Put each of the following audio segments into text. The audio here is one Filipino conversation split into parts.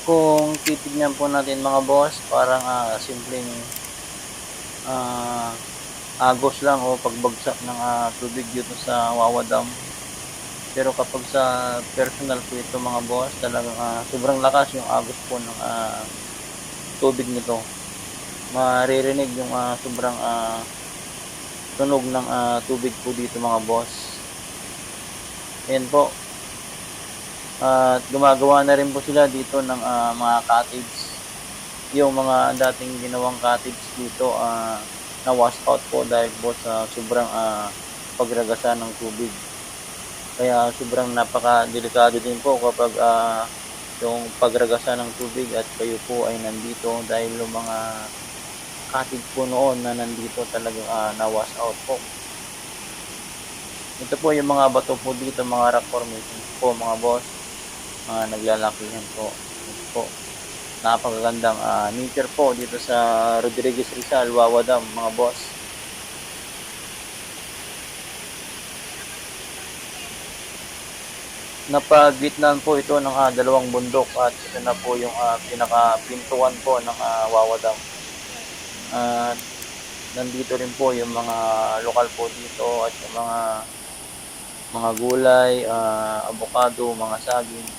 Kung titignan po natin mga boss, parang simpleng ah, agos lang o pagbagsak ng tubig dito sa Wawa Dam. Pero kapag sa personal po ito mga boss, talagang sobrang lakas yung agos po ng tubig nito. Maririnig yung sobrang tunog ng tubig po dito mga boss. Ayan po. At gumagawa na rin po sila dito ng mga cottage. Yung mga dating ginawang cottage dito na wash out po dahil po sa sobrang pagragasa ng tubig. Kaya sobrang napakadelikado din po kapag yung pagragasa ng tubig at kayo po ay nandito dahil yung mga cottage po noon na nandito talagang na-wash out po. Ito po yung mga bato po dito, mga rock formation po mga boss, mga naglalakihan po. Ito po, napakagandang nature po dito sa Rodriguez Rizal, Wawa Dam mga boss. Napagitnaan po ito ng dalawang bundok at ito na po yung pinakapintuan po ng Wawa Dam. At nandito rin po yung mga lokal po dito at yung mga gulay, avocado, mga saging.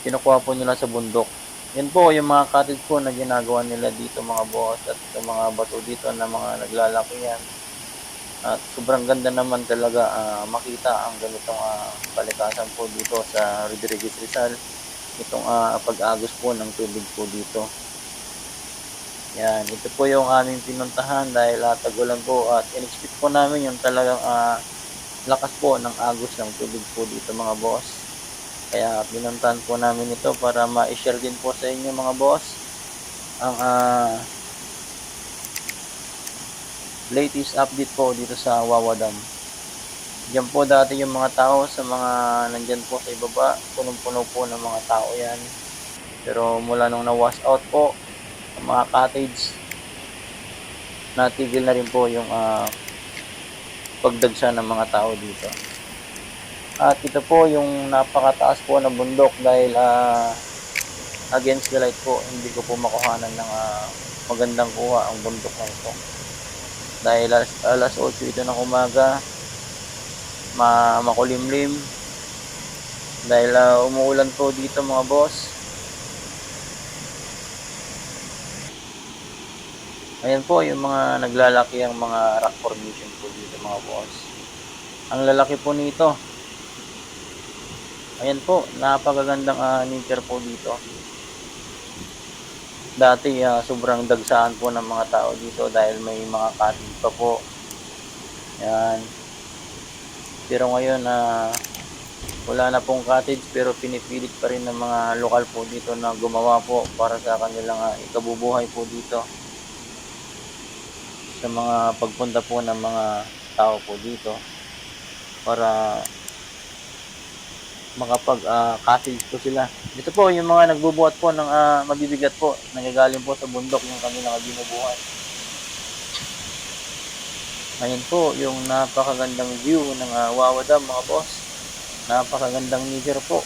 Kinukuha po nila sa bundok. Yan po yung mga cottage po na ginagawa nila dito mga boss at yung mga bato dito na mga naglalakihan. At sobrang ganda naman talaga makita ang ganitong palikasan po dito sa Rodriguez Rizal. Itong pag-agos po ng tubig po dito. Yan, ito po yung aming pinuntahan dahil tagulan po at in-expect po namin yung talagang lakas po ng agos ng tubig po dito mga boss. Kaya pinuntahan po namin ito para ma-share din po sa inyo mga boss ang latest update po dito sa Wawa Dam. Diyan po dati yung mga tao sa mga nandyan po sa ibaba, punong-puno po ng mga tao yan. Pero mula nung na-wash out po ang mga cottage, natigil na rin po yung pagdagsa ng mga tao dito. At ito po yung napakataas po na bundok dahil against the light po, hindi ko po makuhanan ng magandang kuha ang bundok na ito. Dahil alas 8 ito ng umaga, makulimlim. Dahil umuulan po dito mga boss. Ayan po yung mga naglalaki ang mga rock formation po dito mga boss. Ang lalaki po nito. Ayan po, napakagandang nature po dito. Dati sobrang dagsaan po ng mga tao dito dahil may mga cottage pa po. Ayan. Pero ngayon wala na pong cottage pero pinipilit pa rin ng mga lokal po dito na gumawa po para sa kanilang ikabubuhay po dito. Sa mga pagpunta po ng mga tao po dito para makapag-cottage po sila. Dito po yung mga nagbubuhat po ng mabibigat po, nanggagaling po sa bundok yung kanilang binubuhat. Ayan po yung napakagandang view ng Wawa Dam mga boss. Napakagandang nature po.